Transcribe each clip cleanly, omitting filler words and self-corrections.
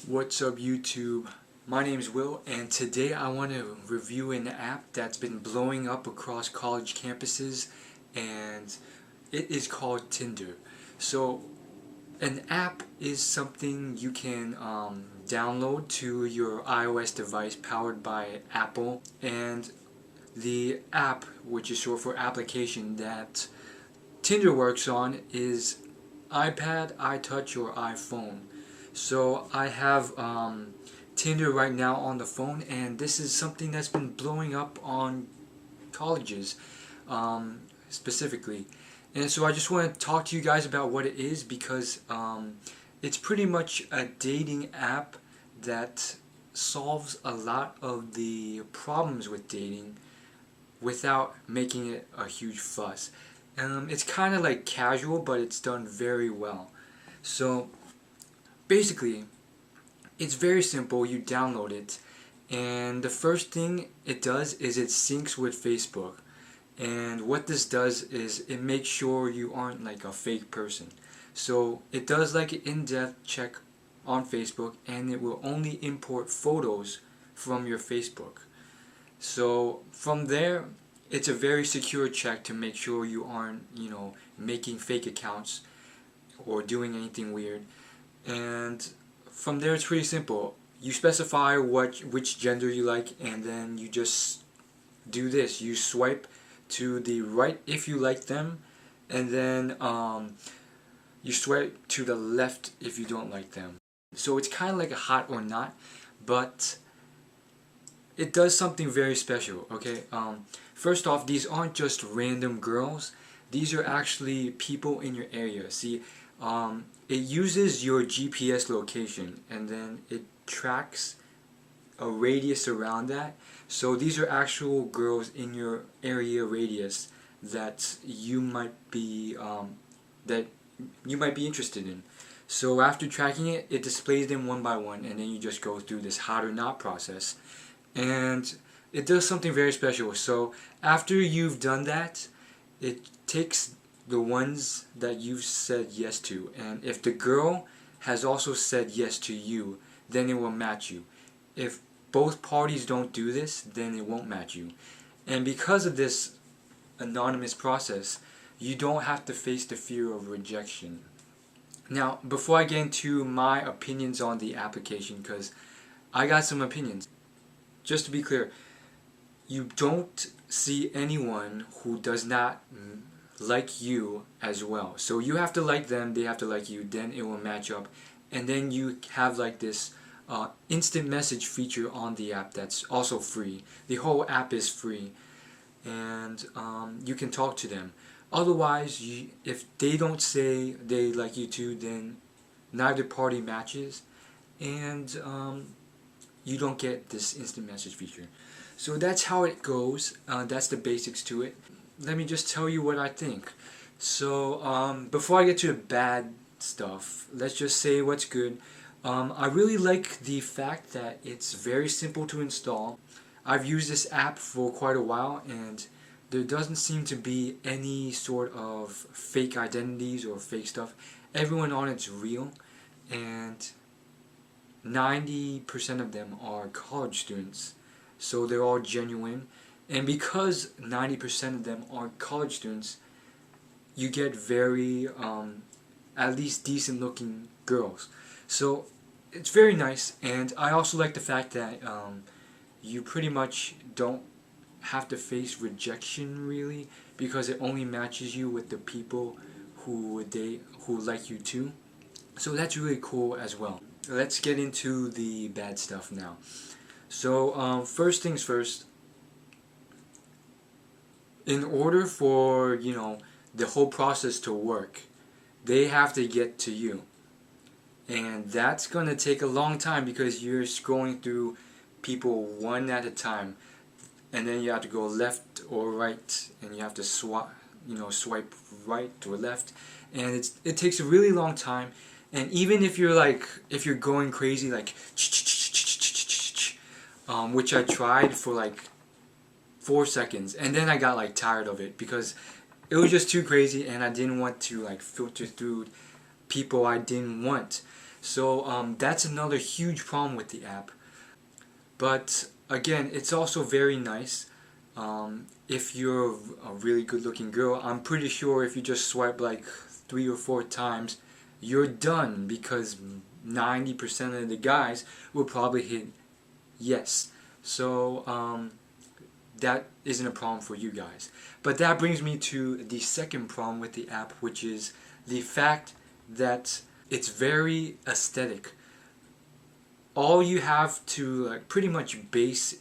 What's up YouTube? My name is Will, and today I want to review an app that's been blowing up across college campuses, and it is called Tinder. So an app is something you can download to your iOS device powered by Apple, and the app, which is short for application, that Tinder works on is iPad, iTouch, or iPhone. So I have Tinder right now on the phone, and this is something that's been blowing up on colleges specifically. And so I just want to talk to you guys about what it is because it's pretty much a dating app that solves a lot of the problems with dating without making it a huge fuss. It's kind of like casual, but it's done very well. So basically, it's very simple. You download it, and the first thing it does is it syncs with Facebook. And what this does is it makes sure you aren't like a fake person. So it does like an in-depth check on Facebook, and it will only import photos from your Facebook. So from there, it's a very secure check to make sure you aren't, making fake accounts or doing anything weird. And from there, it's pretty simple. You specify which gender you like, and then you just do this. You swipe to the right if you like them, and then you swipe to the left if you don't like them. So it's kind of like a hot or not, but it does something very special. Okay, first off, these aren't just random girls. These are actually people in your area. See, it uses your GPS location, and then it tracks a radius around that. So these are actual girls in your area radius that you might be interested in. So after tracking it, it displays them one by one, and then you just go through this hot or not process. And it does something very special. So after you've done that, it takes the ones that you've said yes to, and if the girl has also said yes to you, then it will match you. If both parties don't do this, then it won't match you. And because of this anonymous process, you don't have to face the fear of rejection. Now, before I get into my opinions on the application, because I got some opinions, just to be clear, you don't see anyone who does not like you as well. So you have to like them, they have to like you, then it will match up. And then you have like this instant message feature on the app that's also free. The whole app is free, and you can talk to them. Otherwise, if they don't say they like you too, then neither party matches, and you don't get this instant message feature. So that's how it goes. That's the basics to it. Let me just tell you what I think. So before I get to the bad stuff, let's just say what's good. I really like the fact that it's very simple to install. I've used this app for quite a while, and there doesn't seem to be any sort of fake identities or fake stuff. Everyone on it's real, and 90% of them are college students, so they're all genuine. And because 90% of them are college students, you get very, at least decent looking girls. So it's very nice, and I also like the fact that you pretty much don't have to face rejection really, because it only matches you with the people who like you too. So that's really cool as well. Let's get into the bad stuff now. So first things first, in order for the whole process to work, they have to get to you, and that's gonna take a long time because you're scrolling through people one at a time, and then you have to go left or right, and you have to swipe right or left, and it takes a really long time. And even if you're going crazy like which I tried for like 4 seconds, and then I got like tired of it because it was just too crazy, and I didn't want to like filter through people I didn't want. So that's another huge problem with the app. But again, it's also very nice. If you're a really good looking girl, I'm pretty sure if you just swipe like 3 or 4 times, you're done, because 90% of the guys will probably hit yes. So that isn't a problem for you guys. But that brings me to the second problem with the app, which is the fact that it's very aesthetic. All you have to like pretty much base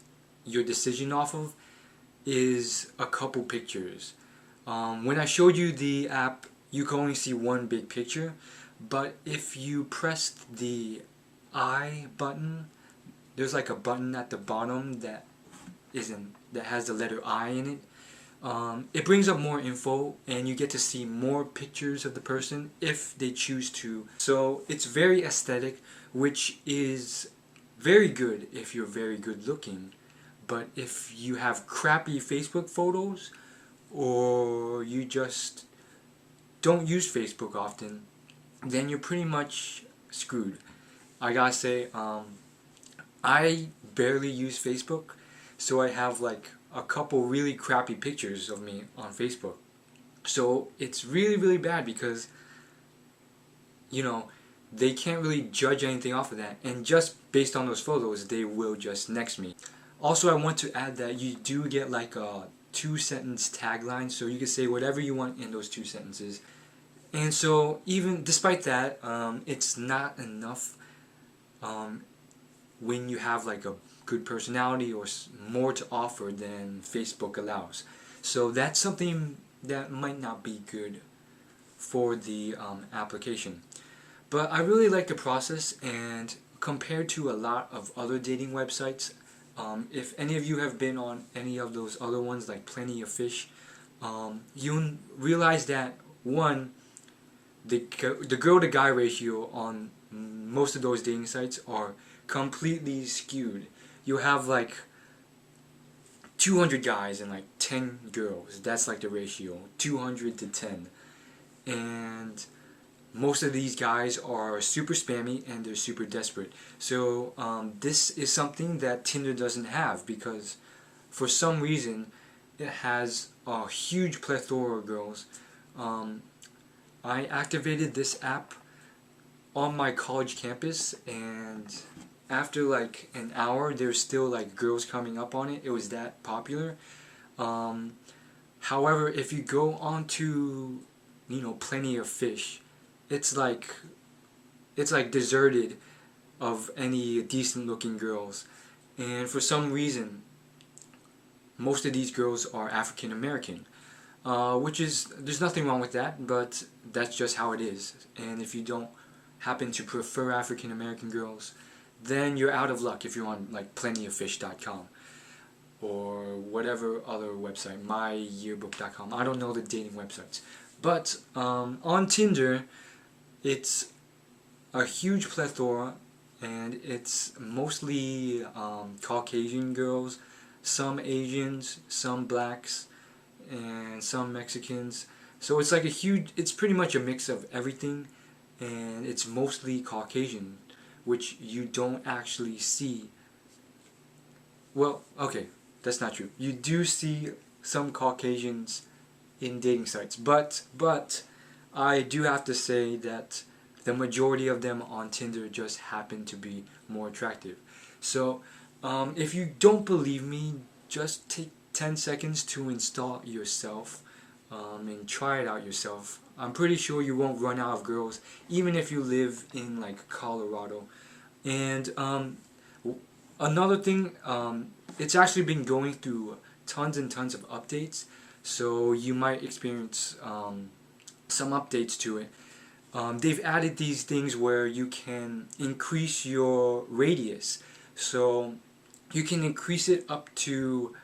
your decision off of is a couple pictures. When I showed you the app, you can only see one big picture, but if you pressed the I button, there's like a button at the bottom that has the letter I in it. It brings up more info, and you get to see more pictures of the person if they choose to. So it's very aesthetic, which is very good if you're very good looking. But if you have crappy Facebook photos, or you just don't use Facebook often, then you're pretty much screwed. I gotta say, I barely use Facebook, so I have like a couple really crappy pictures of me on Facebook. So it's really, really bad because, you know, they can't really judge anything off of that, and just based on those photos, they will just next me. Also, I want to add that you do get like a 2 sentence tagline, so you can say whatever you want in those 2 sentences. And so, even despite that, it's not enough when you have like a good personality or more to offer than Facebook allows. So that's something that might not be good for the application. But I really like the process, and compared to a lot of other dating websites, if any of you have been on any of those other ones like Plenty of Fish, you'll realize that one, the girl to guy ratio on most of those dating sites are completely skewed. You have like 200 guys and like 10 girls. That's like the ratio, 200 to 10. And most of these guys are super spammy and they're super desperate. So this is something that Tinder doesn't have, because for some reason it has a huge plethora of girls. I activated this app on my college campus, and after like an hour there's still like girls coming up on it. It was that popular. However, if you go on to, you know, Plenty of Fish, it's like deserted of any decent looking girls, and for some reason most of these girls are African American, which is, there's nothing wrong with that, but that's just how it is. And if you don't happen to prefer African American girls, then you're out of luck if you're on like plentyoffish.com or whatever other website, myyearbook.com. I don't know the dating websites. But on Tinder, it's a huge plethora, and it's mostly Caucasian girls, some Asians, some blacks, and some Mexicans. So it's like it's pretty much a mix of everything, and it's mostly Caucasian, which you don't actually see. Well, okay, that's not true. You do see some Caucasians in dating sites, but I do have to say that the majority of them on Tinder just happen to be more attractive. So if you don't believe me, just take 10 seconds to install it yourself, and try it out yourself. I'm pretty sure you won't run out of girls, even if you live in like Colorado. And another thing, it's actually been going through tons and tons of updates, so you might experience some updates to it. They've added these things where you can increase your radius, so you can increase it up to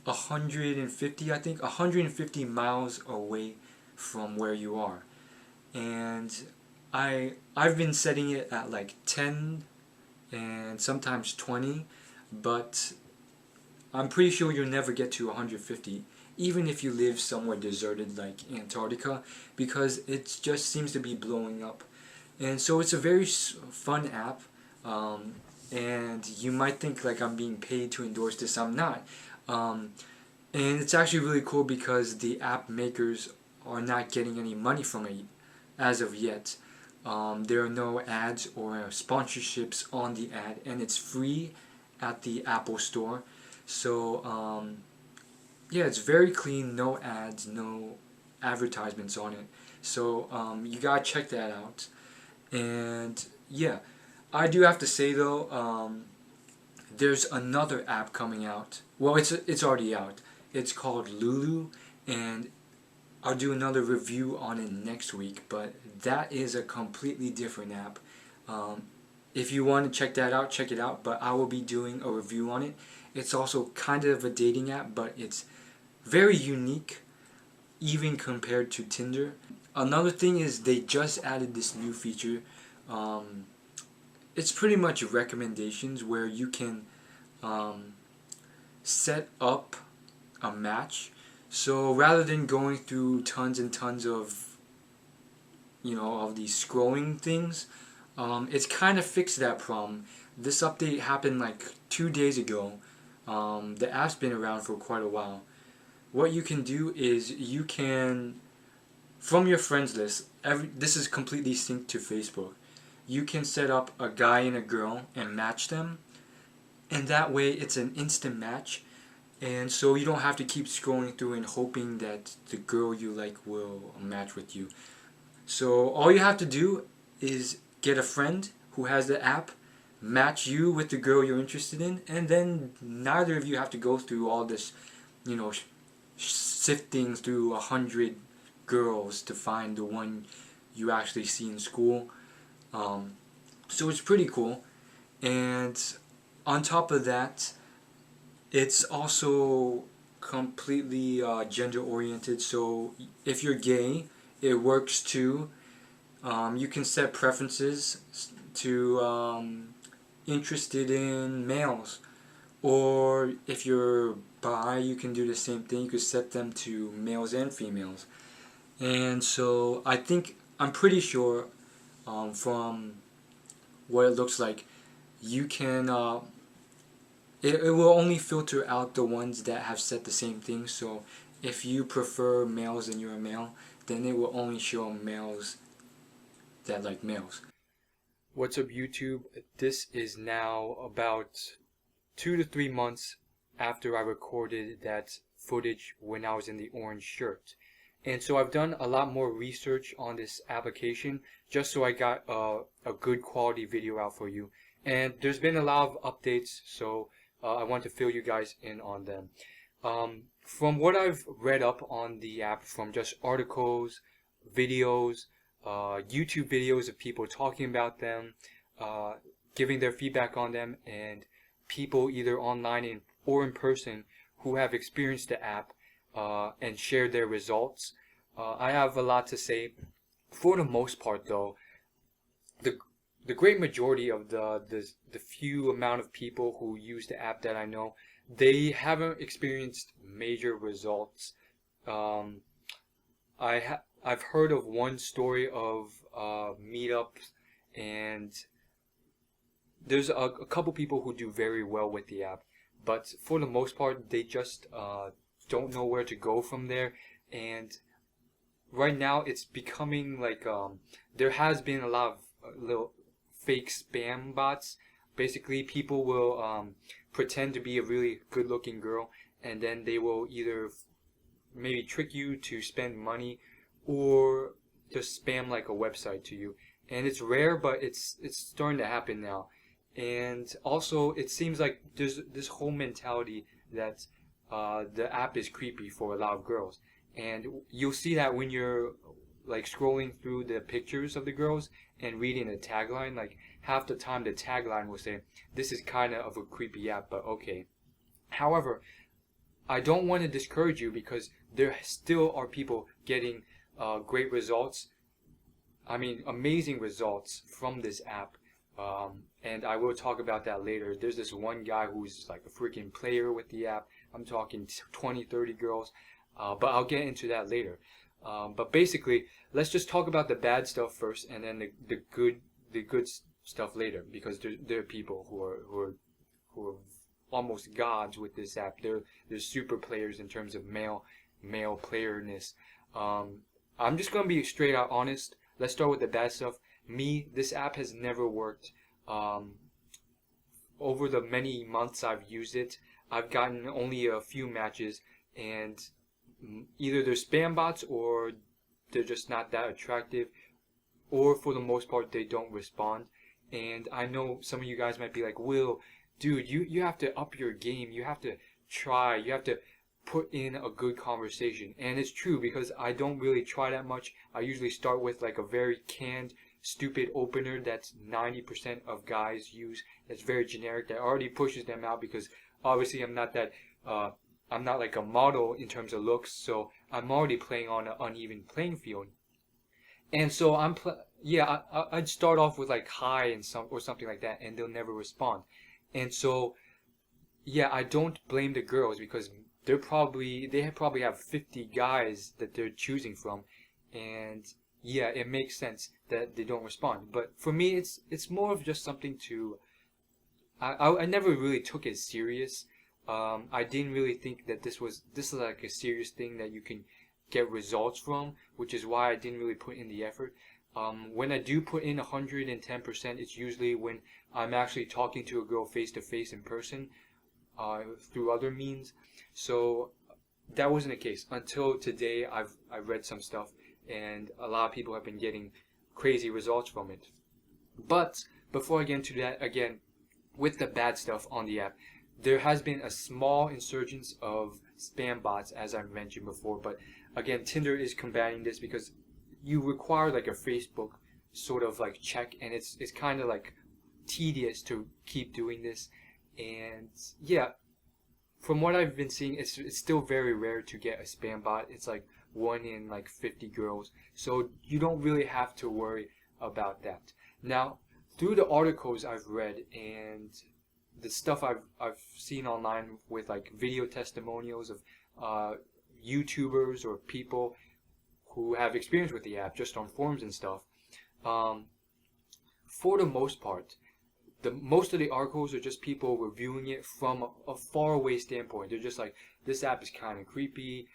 150, I think, 150 miles away from where you are. And I've been setting it at like 10 and sometimes 20, but I'm pretty sure you'll never get to 150, even if you live somewhere deserted like Antarctica, because it just seems to be blowing up. And so it's a very fun app. And you might think like I'm being paid to endorse this. I'm not. And it's actually really cool because the app makers are not getting any money from it as of yet. There are no ads or sponsorships on the ad, and it's free at the Apple Store. So yeah, it's very clean, no ads, no advertisements on it. So you gotta check that out. And yeah, I do have to say though, there's another app coming out. Well, it's already out. It's called Lulu, and I'll do another review on it next week. But that is a completely different app. If you want to check that out, check it out. But I will be doing a review on it. It's also kind of a dating app, but it's very unique, even compared to Tinder. Another thing is they just added this new feature. It's pretty much recommendations where you can set up a match. So rather than going through tons and tons of of these scrolling things, it's kind of fixed that problem. This update happened like 2 days ago. The app's been around for quite a while. What you can do is you can, from your friends list, this is completely synced to Facebook. You can set up a guy and a girl and match them, and that way it's an instant match. And so you don't have to keep scrolling through and hoping that the girl you like will match with you. So all you have to do is get a friend who has the app, match you with the girl you're interested in, and then neither of you have to go through all this, sifting through 100 girls to find the one you actually see in school. So it's pretty cool. And on top of that, it's also completely gender oriented. So if you're gay, it works too. You can set preferences to interested in males, or if you're bi, you can do the same thing. You could set them to males and females. And so I'm pretty sure from what it looks like, you can it will only filter out the ones that have set the same thing. So if you prefer males and you're a male, then it will only show males that like males. What's up, YouTube? This is now about 2 to 3 months after I recorded that footage when I was in the orange shirt. And so I've done a lot more research on this application just so I got a good quality video out for you. And there's been a lot of updates, so I want to fill you guys in on them. From what I've read up on the app, from just articles, videos, YouTube videos of people talking about them, giving their feedback on them, and people either online or in person who have experienced the app and shared their results, I have a lot to say. For the most part, though, the great majority of the few amount of people who use the app that I know, they haven't experienced major results. I've heard of one story of meetups, and there's a couple people who do very well with the app, but for the most part, they just don't know where to go from there. And right now, it's becoming like there has been a lot of little fake spam bots. Basically, people will pretend to be a really good-looking girl, and then they will either maybe trick you to spend money or just spam like a website to you. And it's rare, but it's starting to happen now. And also, it seems like there's this whole mentality that the app is creepy for a lot of girls. And you'll see that when you're like scrolling through the pictures of the girls and reading the tagline. Like half the time the tagline will say, this is kind of a creepy app, but okay. However, I don't want to discourage you, because there still are people getting great results. I mean, amazing results from this app. And I will talk about that later. There's this one guy who's like a freaking player with the app. I'm talking 20, 30 girls. But I'll get into that later. But basically, let's just talk about the bad stuff first, and then the good stuff later, because there are people who are almost gods with this app. They're super players in terms of male playerness. I'm just gonna be straight out honest. Let's start with the bad stuff. This app has never worked. Over the many months I've used it, I've gotten only a few matches, and either they're spam bots or they're just not that attractive, or for the most part they don't respond. And I know some of you guys might be like, Will, dude, you have to up your game. You have to try. You have to put in a good conversation. And it's true, because I don't really try that much. I usually start with like a very canned, stupid opener that's 90% of guys use. That's very generic. That already pushes them out, because obviously I'm not like a model in terms of looks, so I'm already playing on an uneven playing field. And so I'd start off with like hi and something like that, and they'll never respond. And so I don't blame the girls, because they probably have 50 guys that they're choosing from, and it makes sense that they don't respond. But for me, it's more of just something to. I never really took it serious. I didn't really think that this is like a serious thing that you can get results from, which is why I didn't really put in the effort. When I do put in 110%, it's usually when I'm actually talking to a girl face to face in person, through other means. So that wasn't the case until today. I've read some stuff, and a lot of people have been getting crazy results from it. But before I get into that, again, with the bad stuff on the app, there has been a small insurgence of spam bots, as I mentioned before. But again, Tinder is combating this, because you require like a Facebook sort of like check, and it's kind of like tedious to keep doing this. And from what I've been seeing, it's still very rare to get a spam bot. It's like 1 in like 50 girls, so you don't really have to worry about that. Now, through the articles I've read and the stuff I've seen online with like video testimonials of YouTubers or people who have experience with the app just on forums and stuff, for the most part, most of the articles are just people reviewing it from a faraway standpoint. They're just like, this app is kind of creepy,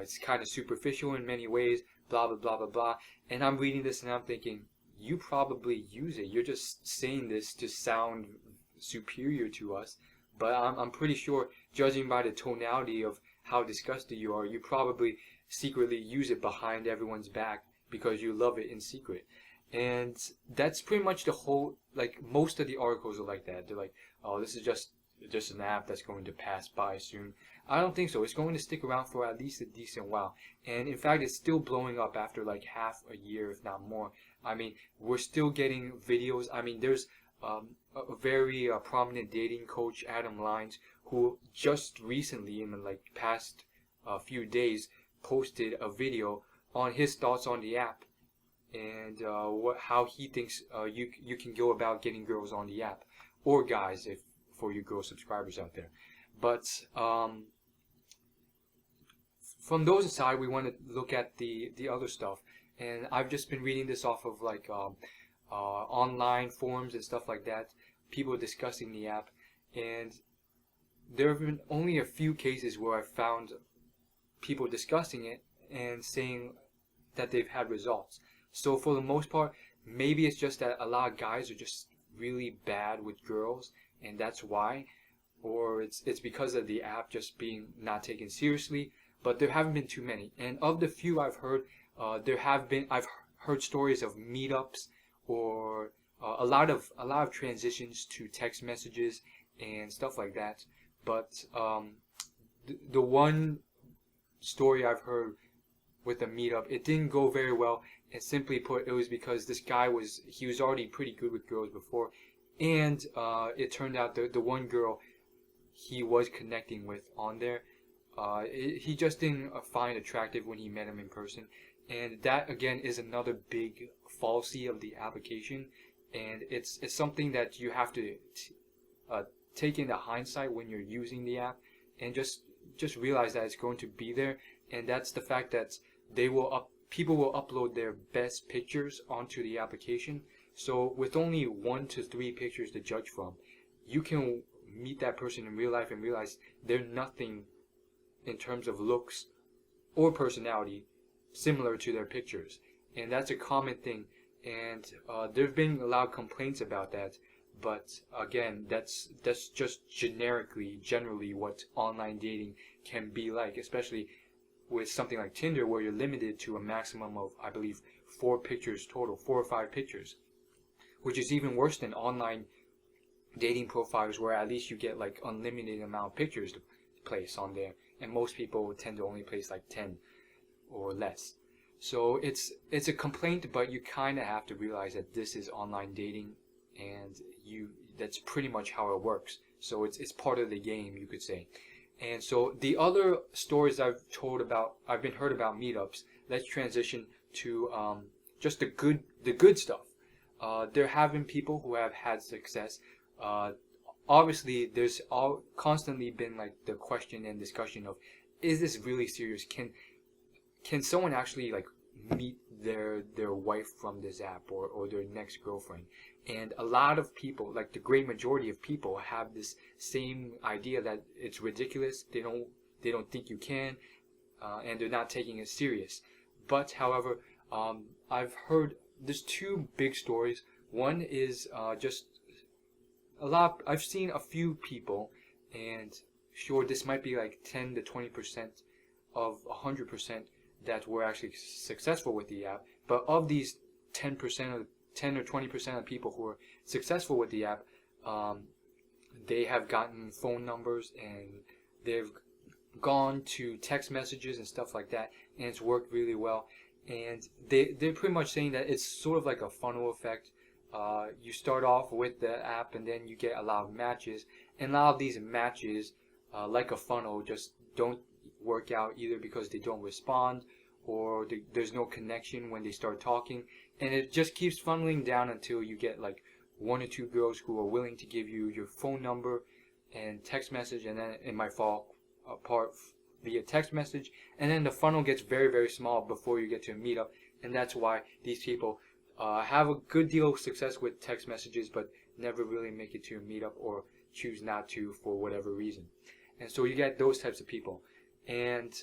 it's kind of superficial in many ways, blah blah blah blah blah. And I'm reading this and I'm thinking, you probably use it. You're just saying this to sound superior to us, but I'm pretty sure, judging by the tonality of how disgusted you are, you probably secretly use it behind everyone's back because you love it in secret. And that's pretty much the whole, like, most of the articles are like that. They're like, oh, this is just an app that's going to pass by soon. I don't think so. It's going to stick around for at least a decent while. And in fact, it's still blowing up after like half a year, if not more. I mean, we're still getting videos. I mean, there's a very prominent dating coach, Adam Lines, who just recently, in the like past few days, posted a video on his thoughts on the app, and how he thinks you can go about getting girls on the app, or guys, if for you girl subscribers out there. But from those aside, we want to look at the other stuff, and I've just been reading this off of like online forums and stuff like that, people discussing the app, and there have been only a few cases where I found people discussing it and saying that they've had results. So for the most part, maybe it's just that a lot of guys are just really bad with girls, and that's why, or it's because of the app just being not taken seriously. But there haven't been too many, and of the few I've heard, I've heard stories of meetups, or a lot of transitions to text messages and stuff like that. But the one story I've heard with a meetup, it didn't go very well. And simply put, it was because this guy was already pretty good with girls before, and it turned out the one girl he was connecting with on there, he just didn't find attractive when he met him in person. And that again is another big fallacy of the application, and it's something that you have to take into hindsight when you're using the app, and just realize that it's going to be there. And that's the fact that people will upload their best pictures onto the application. So with only 1 to 3 pictures to judge from, you can meet that person in real life and realize they're nothing in terms of looks or personality similar to their pictures. And that's a common thing. And there have been a lot of complaints about that. But again, that's just generally what online dating can be like, especially with something like Tinder, where you're limited to a maximum of, I believe, 4 pictures total, 4 or 5 pictures, which is even worse than online dating profiles, where at least you get like unlimited amount of pictures to place on there, and most people tend to only place like 10 or less. So it's a complaint, but you kind of have to realize that this is online dating, and that's pretty much how it works. So it's part of the game, you could say. And so the other stories I've been heard about meetups. Let's transition to just the good stuff. There have been people who have had success. Obviously, there's constantly been like the question and discussion of, is this really serious? Can someone actually like meet their wife from this app, or their next girlfriend? And a lot of people, like the great majority of people, have this same idea that it's ridiculous. They don't think you can, and they're not taking it serious. But however, I've heard there's 2 big stories. One is just I've seen a few people, and sure, this might be like 10 to 20% of 100% that were actually successful with the app. But of these 10 or 20% of people who are successful with the app, they have gotten phone numbers, and they've gone to text messages and stuff like that, and it's worked really well. And they're pretty much saying that it's sort of like a funnel effect. You start off with the app, and then you get a lot of matches, and a lot of these matches, like a funnel, just don't work out, either because they don't respond, or there's no connection when they start talking, and it just keeps funneling down until you get like 1 or 2 girls who are willing to give you your phone number and text message, and then it might fall apart via text message, and then the funnel gets very, very small before you get to a meetup. And that's why these people have a good deal of success with text messages, but never really make it to a meetup, or choose not to for whatever reason. And so you get those types of people. And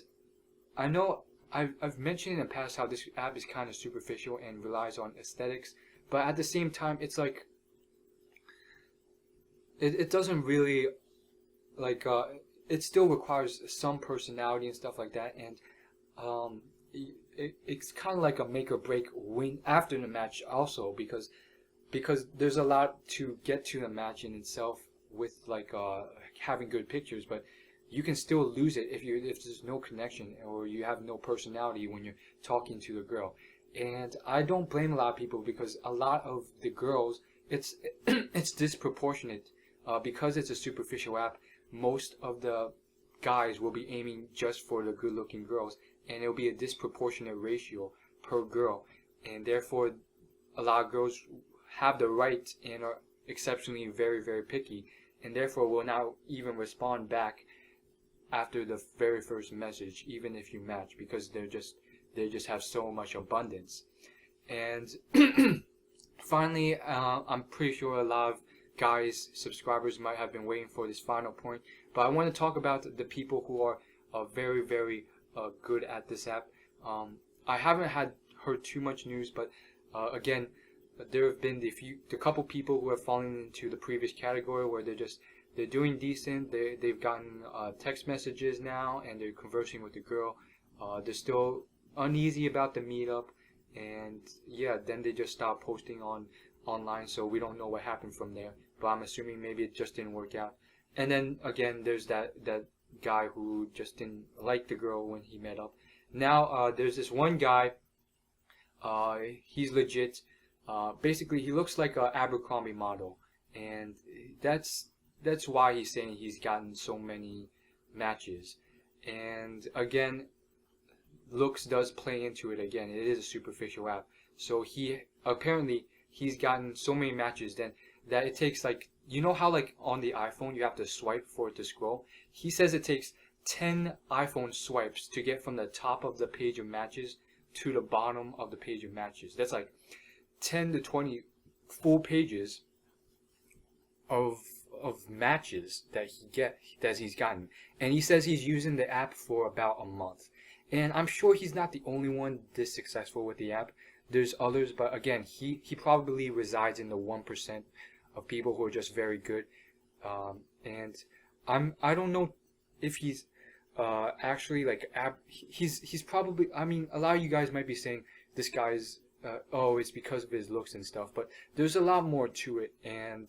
I know I've mentioned in the past how this app is kind of superficial and relies on aesthetics, but at the same time, it's like it doesn't really like it still requires some personality and stuff like that. And it's kind of like a make or break win after the match also, because there's a lot to get to the match in itself with like having good pictures, but you can still lose it if there's no connection, or you have no personality when you're talking to the girl. And I don't blame a lot of people, because a lot of the girls, it's it's disproportionate, because it's a superficial app. Most of the guys will be aiming just for the good-looking girls, and it'll be a disproportionate ratio per girl, and therefore a lot of girls have the right and are exceptionally very, very picky, and therefore will not even respond back after the very first message, even if you match, because they just have so much abundance. And finally, I'm pretty sure a lot of guys, subscribers, might have been waiting for this final point, but I want to talk about the people who are very, very good at this app. I haven't heard too much news, but again, there have been the couple people who have fallen into the previous category, where they're doing decent. They've gotten text messages now, and they're conversing with the girl. They're still uneasy about the meetup, and yeah, then they just stop posting online, so we don't know what happened from there, but I'm assuming maybe it just didn't work out. And then again, there's that guy who just didn't like the girl when he met up. Now there's this one guy, he's legit. Basically, he looks like a Abercrombie model, and that's why he's saying he's gotten so many matches. And again, looks does play into it. Again, it is a superficial app, so he's gotten so many matches then that it takes, like, you know how like on the iPhone you have to swipe for it to scroll? He says it takes 10 iPhone swipes to get from the top of the page of matches to the bottom of the page of matches. That's like 10 to 20 full pages of matches that he's gotten. And he says he's using the app for about a month. And I'm sure he's not the only one this successful with the app. There's others, but again, he probably resides in the 1% of people who are just very good. And I don't know if he's actually like he's probably, I mean, a lot of you guys might be saying this guy's oh, it's because of his looks and stuff, but there's a lot more to it. And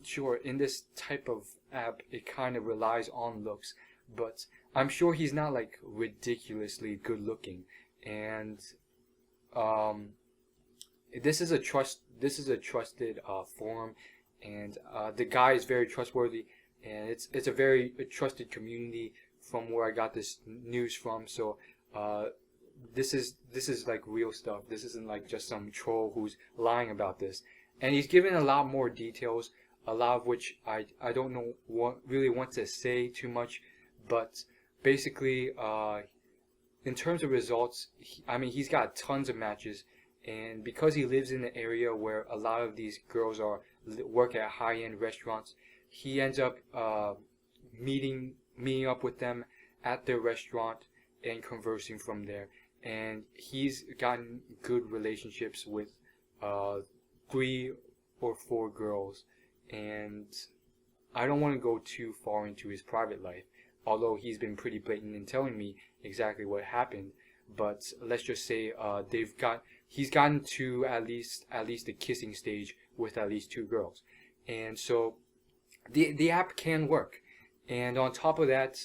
sure, in this type of app it kind of relies on looks, but I'm sure he's not like ridiculously good looking. And this is a trusted forum, and the guy is very trustworthy, and it's a very trusted community from where I got this news from. So this is like real stuff. This isn't like just some troll who's lying about this. And he's given a lot more details, a lot of which I don't know really want to say too much, but basically in terms of results, I mean, he's got tons of matches, and because he lives in the area where a lot of these girls work at high-end restaurants, he ends up meeting up with them at their restaurant and conversing from there. And he's gotten good relationships with 3 or 4 girls, and I don't want to go too far into his private life, although he's been pretty blatant in telling me exactly what happened. But let's just say he's gotten to at least the kissing stage with at least 2 girls. And so the app can work. And on top of that,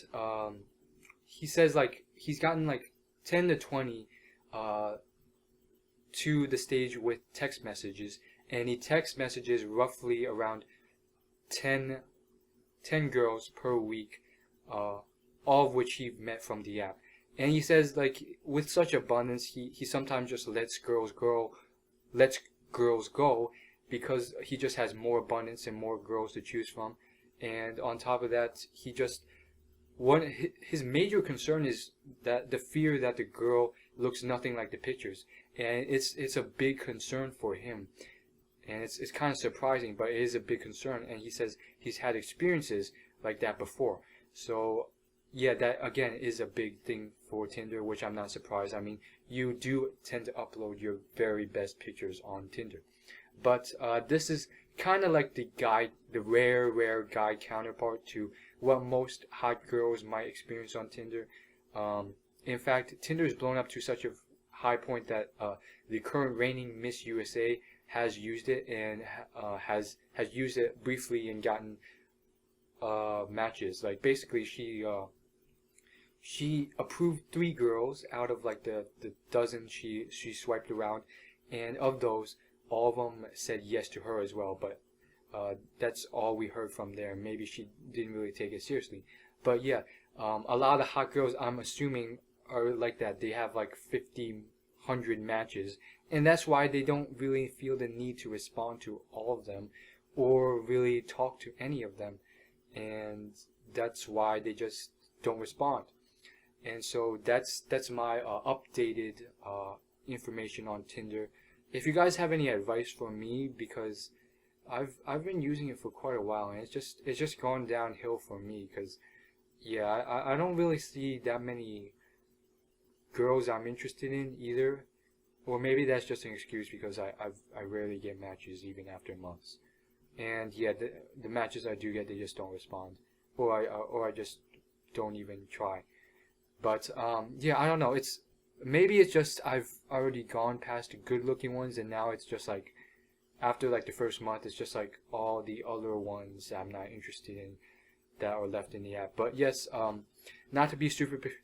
he says like he's gotten like 10 to 20 to the stage with text messages, and he text messages roughly around 10 girls per week, all of which he met from the app. And he says like with such abundance, he sometimes just lets girls go because he just has more abundance and more girls to choose from. And on top of that, his major concern is that the fear that the girl looks nothing like the pictures, and it's a big concern for him, and it's kind of surprising, but it is a big concern. And he says he's had experiences like that before. So yeah, that again is a big thing for Tinder, which I'm not surprised. I mean, you do tend to upload your very best pictures on Tinder, but this is kind of like the rare guy counterpart to what most hot girls might experience on Tinder. In fact, Tinder is blown up to such a high point that the current reigning Miss USA has used it, and has used it briefly and gotten matches. Like basically, she approved 3 girls out of like the dozen she swiped around, and of those, all of them said yes to her as well. But that's all we heard from there. Maybe she didn't really take it seriously. But yeah, a lot of the hot girls, I'm assuming, are like that. They have like 50, 100 matches, and that's why they don't really feel the need to respond to all of them or really talk to any of them, and that's why they just don't respond. And so that's my updated information on Tinder. If you guys have any advice for me, because I've been using it for quite a while, and it's just gone downhill for me, because yeah, I don't really see that many girls I'm interested in either, or maybe that's just an excuse because I rarely get matches even after months. And yeah, the matches I do get, they just don't respond, or I just don't even try. But yeah, I don't know. Maybe it's just I've already gone past the good looking ones, and now it's just like after like the first month, it's just like all the other ones that I'm not interested in that are left in the app. But yes, not to be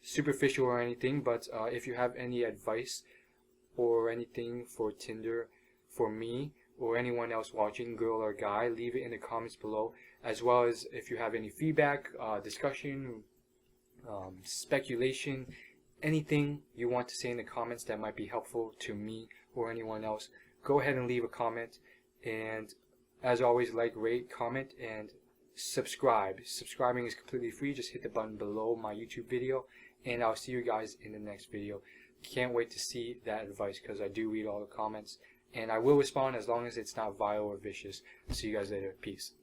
superficial or anything, but if you have any advice or anything for Tinder for me or anyone else watching, girl or guy, leave it in the comments below. As well as if you have any feedback, discussion, speculation, anything you want to say in the comments that might be helpful to me or anyone else, go ahead and leave a comment. And as always, like, rate, comment, and subscribe. Subscribing is completely free. Just hit the button below my YouTube video, and I'll see you guys in the next video. Can't wait to see that advice, because I do read all the comments, and I will respond as long as it's not vile or vicious. See you guys later. Peace.